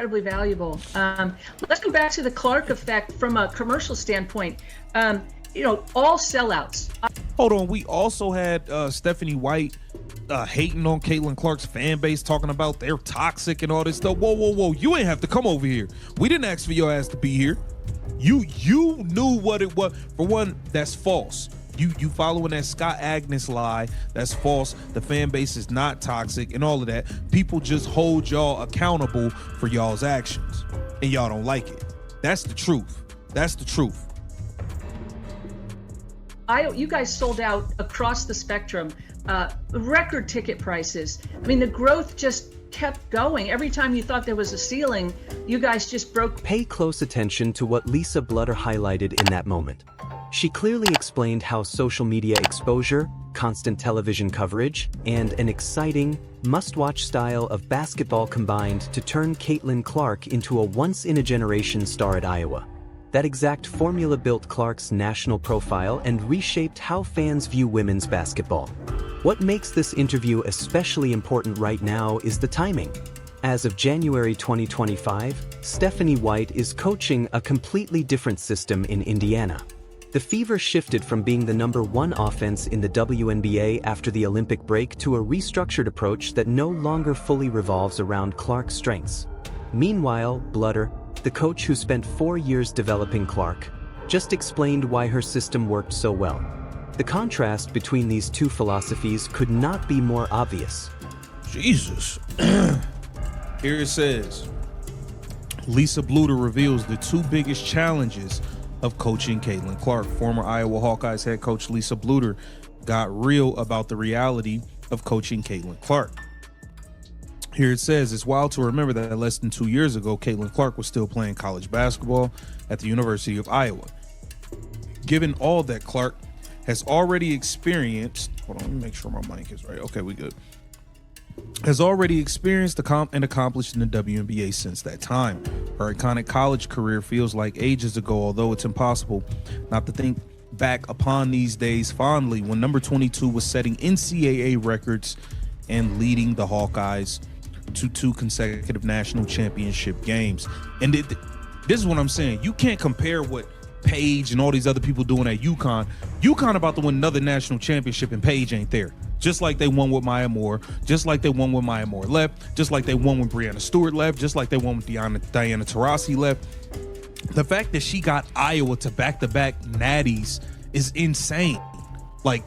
incredibly valuable. Let's go back to the Clark effect from a commercial standpoint. All sellouts. Hold on, we also had Stephanie White hating on Caitlin Clark's fan base, talking about they're toxic and all this stuff. Whoa, you ain't have to come over here. We didn't ask for your ass to be here. You knew what it was. For one, that's false. You following that Scott Agnes lie, that's false. The fan base is not toxic and all of that. People just hold y'all accountable for y'all's actions, and y'all don't like it. That's the truth. That's the truth. You guys sold out across the spectrum, record ticket prices. I mean, the growth just kept going. Every time you thought there was a ceiling, you guys just broke. Pay close attention to what Lisa Bluder highlighted in that moment. She clearly explained how social media exposure, constant television coverage, and an exciting, must-watch style of basketball combined to turn Caitlin Clark into a once-in-a-generation star at Iowa. That exact formula built Clark's national profile and reshaped how fans view women's basketball. What makes this interview especially important right now is the timing. As of January 2025, Stephanie White is coaching a completely different system in Indiana. The Fever shifted from being the #1 offense in the WNBA after the Olympic break to a restructured approach that no longer fully revolves around Clark's strengths. Meanwhile, Bluder, the coach who spent 4 years developing Clark, just explained why her system worked so well. The contrast between these two philosophies could not be more obvious. Jesus. Here it says, Lisa Bluder reveals the two biggest challenges of coaching Caitlin Clark. Former Iowa Hawkeyes head coach Lisa Bluder got real about the reality of coaching Caitlin Clark. Here it says, it's wild to remember that less than 2 years ago, Caitlin Clark was still playing college basketball at the University of Iowa. Given all that Clark has already experienced, hold on, let me make sure my mic is right. Okay, we good. Has already experienced and accomplished in the WNBA since that time. Her iconic college career feels like ages ago, although it's impossible not to think back upon these days fondly when number 22 was setting NCAA records and leading the Hawkeyes to 2 consecutive national championship games. And this is what I'm saying. You can't compare what Paige and all these other people doing at UConn. UConn about to win another national championship and Paige ain't there. Just like they won with Maya Moore, just like they won when Maya Moore left, just like they won when Breanna Stewart left, just like they won with Diana Taurasi left. The fact that she got Iowa to back-to-back natties is insane. Like,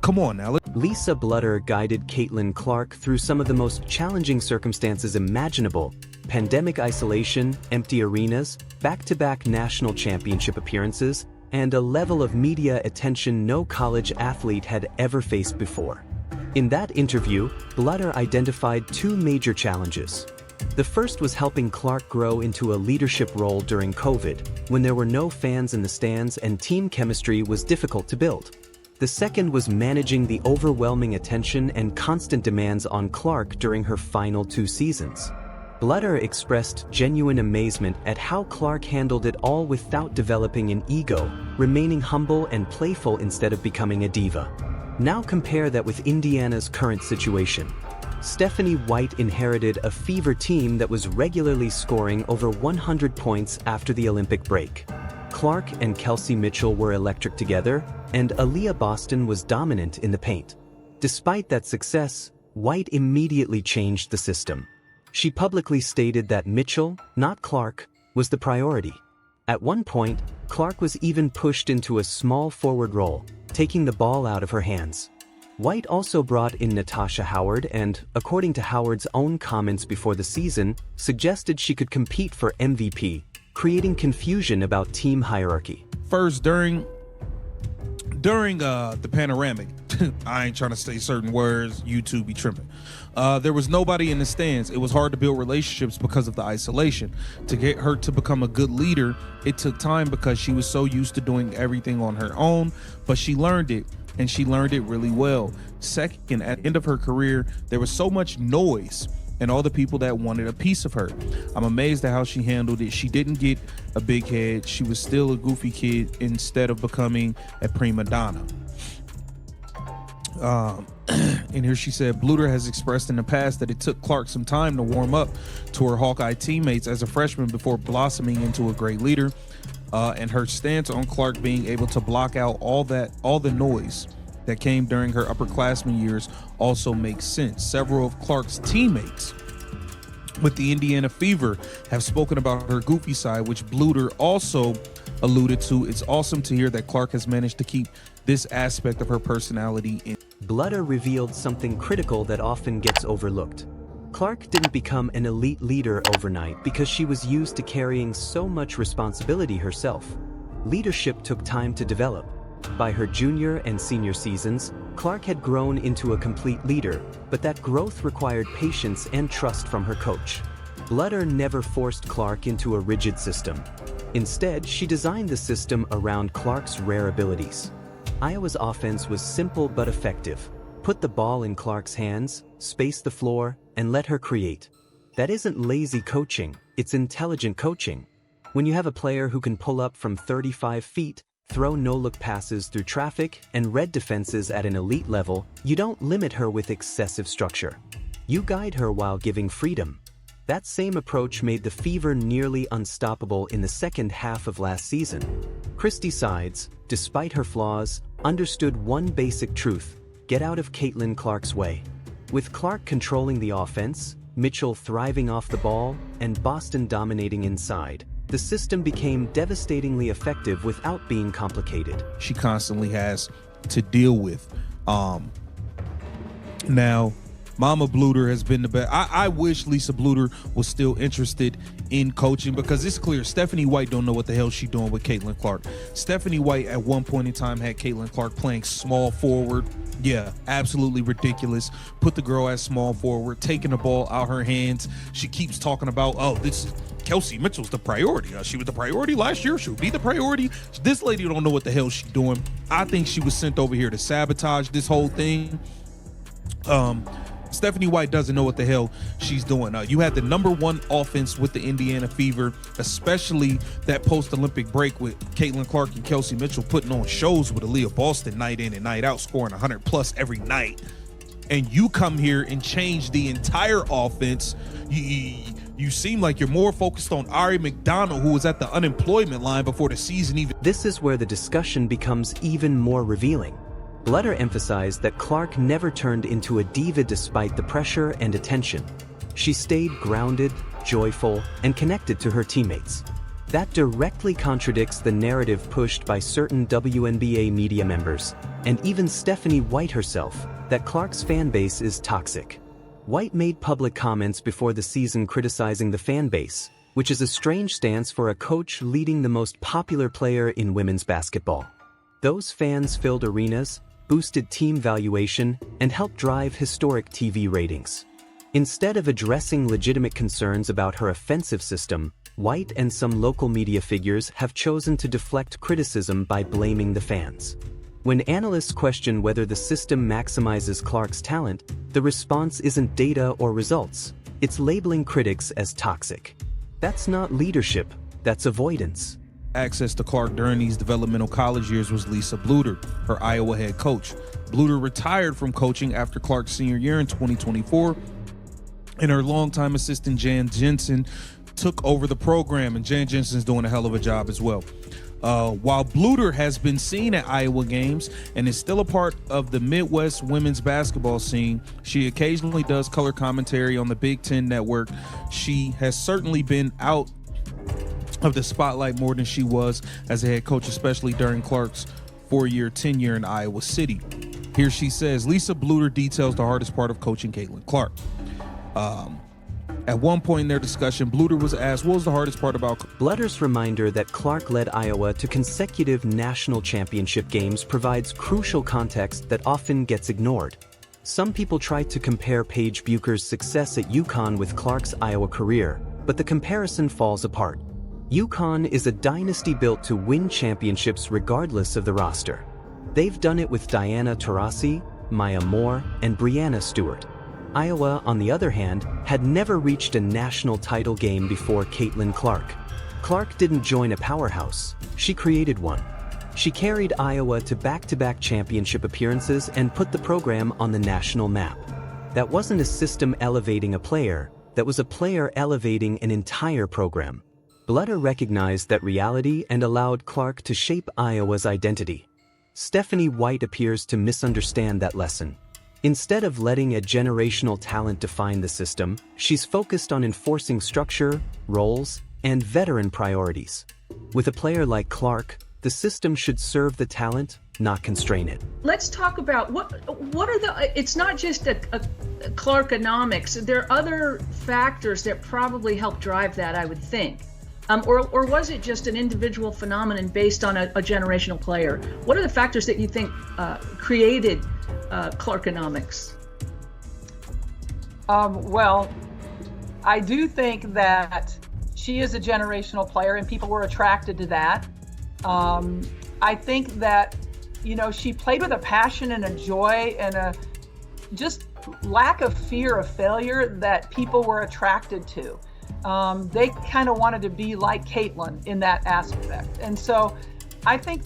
come on now. Lisa Bluder guided Caitlin Clark through some of the most challenging circumstances imaginable: pandemic isolation, empty arenas, back-to-back national championship appearances, and a level of media attention no college athlete had ever faced before. In that interview, Bluder identified 2 major challenges. The first was helping Clark grow into a leadership role during COVID, when there were no fans in the stands and team chemistry was difficult to build. The second was managing the overwhelming attention and constant demands on Clark during her final 2 seasons. Bluder expressed genuine amazement at how Clark handled it all without developing an ego, remaining humble and playful instead of becoming a diva. Now compare that with Indiana's current situation. Stephanie White inherited a Fever team that was regularly scoring over 100 points after the Olympic break. Clark and Kelsey Mitchell were electric together, and Aliyah Boston was dominant in the paint. Despite that success, White immediately changed the system. She publicly stated that Mitchell, not Clark, was the priority. At one point, Clark was even pushed into a small forward role, taking the ball out of her hands. White also brought in Natasha Howard and, according to Howard's own comments before the season, suggested she could compete for MVP, creating confusion about team hierarchy. First, during the panoramic, I ain't trying to say certain words, YouTube be tripping. There was nobody in the stands. It was hard to build relationships because of the isolation. To get her to become a good leader, it took time because she was so used to doing everything on her own, but she learned it, and she learned it really well. Second, at the end of her career, there was so much noise and all the people that wanted a piece of her. I'm amazed at how she handled it. She didn't get a big head. She was still a goofy kid instead of becoming a prima donna. And here she said, Bluder has expressed in the past that it took Clark some time to warm up to her Hawkeye teammates as a freshman before blossoming into a great leader. And her stance on Clark being able to block out all the noise that came during her upperclassmen years also makes sense. Several of Clark's teammates with the Indiana Fever have spoken about her goofy side, which Bluder also alluded to. It's awesome to hear that Clark has managed to keep this aspect of her personality in. Bluder revealed something critical that often gets overlooked. Clark didn't become an elite leader overnight because she was used to carrying so much responsibility herself. Leadership took time to develop. By her junior and senior seasons, Clark had grown into a complete leader, but that growth required patience and trust from her coach. Bluder never forced Clark into a rigid system. Instead, she designed the system around Clark's rare abilities. Iowa's offense was simple but effective. Put the ball in Clark's hands, space the floor, and let her create. That isn't lazy coaching, it's intelligent coaching. When you have a player who can pull up from 35 feet, throw no-look passes through traffic, and read defenses at an elite level, you don't limit her with excessive structure. You guide her while giving freedom. That same approach made the Fever nearly unstoppable in the second half of last season. Christy Sides, despite her flaws, understood one basic truth: get out of Caitlin Clark's way. With Clark controlling the offense, Mitchell thriving off the ball, and Boston dominating inside, the system became devastatingly effective without being complicated. She constantly has to deal with. Now, Mama Bluder has been the best. I wish Lisa Bluder was still interested in coaching, because it's clear Stephanie White don't know what the hell she's doing with Caitlin Clark. Stephanie White at one point in time had Caitlin Clark playing small forward. Yeah, absolutely ridiculous. Put the girl at small forward, taking the ball out her hands. She keeps talking about, oh, this Kelsey Mitchell's the priority. She was the priority last year. She'll be the priority. This lady don't know what the hell she's doing. I think she was sent over here to sabotage this whole thing. Stephanie White doesn't know what the hell she's doing. You had the #1 offense with the Indiana Fever, especially that post-Olympic break with Caitlin Clark and Kelsey Mitchell putting on shows with Aliyah Boston night in and night out, scoring 100+ every night. And you come here and change the entire offense. You seem like you're more focused on Ari McDonald, who was at the unemployment line before the season even. This is where the discussion becomes even more revealing. Bluder emphasized that Clark never turned into a diva despite the pressure and attention. She stayed grounded, joyful, and connected to her teammates. That directly contradicts the narrative pushed by certain WNBA media members, and even Stephanie White herself, that Clark's fan base is toxic. White made public comments before the season criticizing the fan base, which is a strange stance for a coach leading the most popular player in women's basketball. Those fans filled arenas, boosted team valuation, and helped drive historic TV ratings. Instead of addressing legitimate concerns about her offensive system, White and some local media figures have chosen to deflect criticism by blaming the fans. When analysts question whether the system maximizes Clark's talent, the response isn't data or results. It's labeling critics as toxic. That's not leadership, that's avoidance. Access to Clark during these developmental college years was Lisa Bluder, her Iowa head coach. Bluder retired from coaching after Clark's senior year in 2024, and her longtime assistant Jan Jensen took over the program, and Jan Jensen's doing a hell of a job as well. While Bluder has been seen at Iowa games and is still a part of the Midwest women's basketball scene, she occasionally does color commentary on the Big Ten Network. She has certainly been out of the spotlight more than she was as a head coach, especially during Clark's 4-year tenure in Iowa City. Here she says, Lisa Bluder details the hardest part of coaching Caitlin Clark. At one point in their discussion, Bluder was asked, what was the hardest part about... Bluder's reminder that Clark led Iowa to consecutive national championship games provides crucial context that often gets ignored. Some people try to compare Paige Bucher's success at UConn with Clark's Iowa career, but the comparison falls apart. UConn is a dynasty built to win championships regardless of the roster. They've done it with Diana Taurasi, Maya Moore, and Brianna Stewart. Iowa, on the other hand, had never reached a national title game before Caitlin Clark. Clark didn't join a powerhouse, she created one. She carried Iowa to back-to-back championship appearances and put the program on the national map. That wasn't a system elevating a player, that was a player elevating an entire program. Bluder recognized that reality and allowed Clark to shape Iowa's identity. Stephanie White appears to misunderstand that lesson. Instead of letting a generational talent define the system, she's focused on enforcing structure, roles, and veteran priorities. With a player like Clark, the system should serve the talent, not constrain it. Let's talk about what are it's not just a Clarkonomics. There are other factors that probably help drive that, I would think. Or was it just an individual phenomenon based on a generational player? What are the factors that you think created Clarkonomics? Well, I do think that she is a generational player and people were attracted to that. I think that, she played with a passion and a joy and a just lack of fear of failure that people were attracted to. They kind of wanted to be like Caitlin in that aspect. And so I think,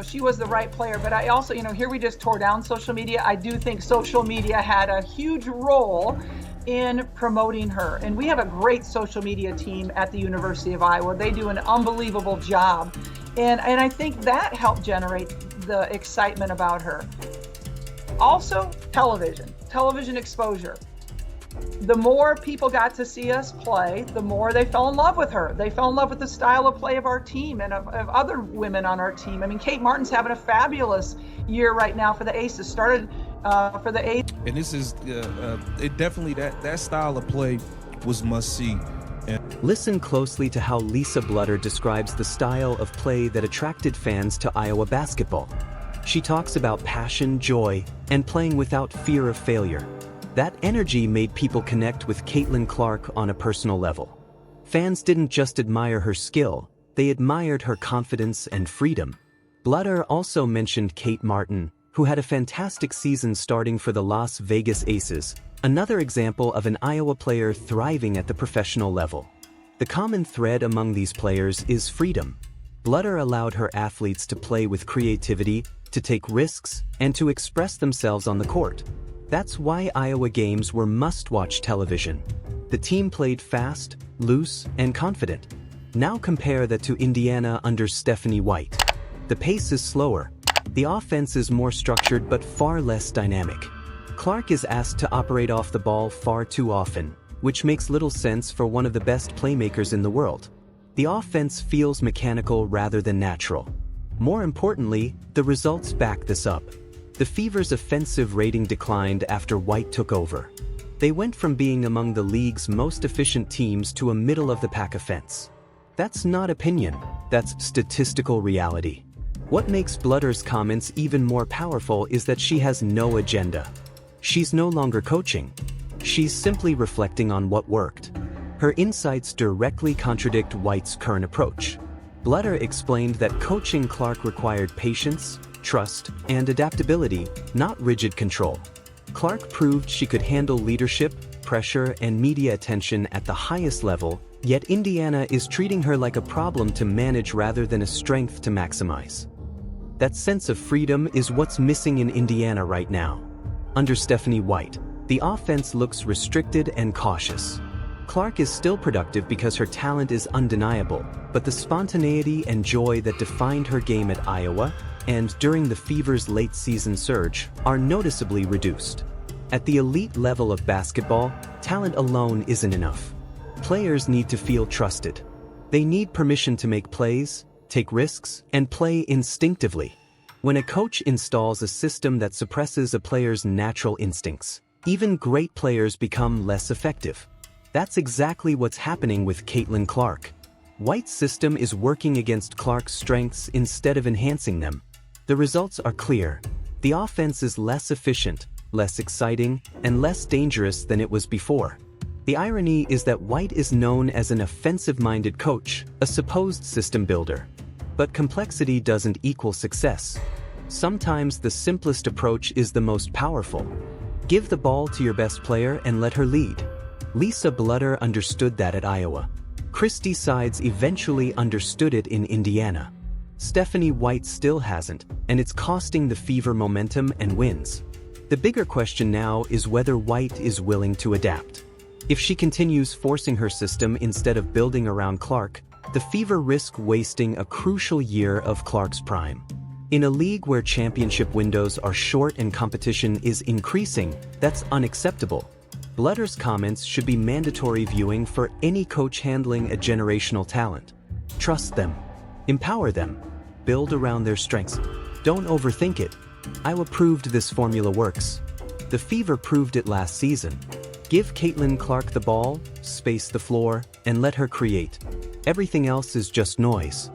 she was the right player, but I also, here we just tore down social media. I do think social media had a huge role in promoting her. And we have a great social media team at the University of Iowa. They do an unbelievable job. And I think that helped generate the excitement about her. Also, television exposure. The more people got to see us play, the more they fell in love with her. They fell in love with the style of play of our team and of other women on our team. I mean, Kate Martin's having a fabulous year right now for the Aces. Started for the Aces. And this is it definitely that style of play was must see. Listen closely to how Lisa Bluder describes the style of play that attracted fans to Iowa basketball. She talks about passion, joy, and playing without fear of failure. That energy made people connect with Caitlin Clark on a personal level. Fans didn't just admire her skill, they admired her confidence and freedom. Bluder also mentioned Kate Martin, who had a fantastic season starting for the Las Vegas Aces, another example of an Iowa player thriving at the professional level. The common thread among these players is freedom. Bluder allowed her athletes to play with creativity, to take risks, and to express themselves on the court. That's why Iowa games were must-watch television. The team played fast, loose, and confident. Now compare that to Indiana under Stephanie White. The pace is slower. The offense is more structured but far less dynamic. Clark is asked to operate off the ball far too often, which makes little sense for one of the best playmakers in the world. The offense feels mechanical rather than natural. More importantly, the results back this up. The Fever's offensive rating declined after White took over. They went from being among the league's most efficient teams to a middle-of-the-pack offense. That's not opinion, that's statistical reality. What makes Bluder's comments even more powerful is that she has no agenda. She's no longer coaching. She's simply reflecting on what worked. Her insights directly contradict White's current approach. Bluder explained that coaching Clark required patience, trust, and adaptability, not rigid control. Clark proved she could handle leadership, pressure, and media attention at the highest level, yet Indiana is treating her like a problem to manage rather than a strength to maximize. That sense of freedom is what's missing in Indiana right now. Under Stephanie White, the offense looks restricted and cautious. Clark is still productive because her talent is undeniable, but the spontaneity and joy that defined her game at Iowa and during the Fever's late-season surge are noticeably reduced. At the elite level of basketball, talent alone isn't enough. Players need to feel trusted. They need permission to make plays, take risks, and play instinctively. When a coach installs a system that suppresses a player's natural instincts, even great players become less effective. That's exactly what's happening with Caitlin Clark. White's system is working against Clark's strengths instead of enhancing them. The results are clear. The offense is less efficient, less exciting, and less dangerous than it was before. The irony is that White is known as an offensive-minded coach, a supposed system builder. But complexity doesn't equal success. Sometimes the simplest approach is the most powerful. Give the ball to your best player and let her lead. Lisa Bluder understood that at Iowa. Christy Sides eventually understood it in Indiana. Stephanie White still hasn't, and it's costing the Fever momentum and wins. The bigger question now is whether White is willing to adapt. If she continues forcing her system instead of building around Clark, the Fever risk wasting a crucial year of Clark's prime. In a league where championship windows are short and competition is increasing, that's unacceptable. Bluder's comments should be mandatory viewing for any coach handling a generational talent. Trust them. Empower them. Build around their strengths. Don't overthink it. Iowa proved this formula works. The Fever proved it last season. Give Caitlin Clark the ball, space the floor, and let her create. Everything else is just noise.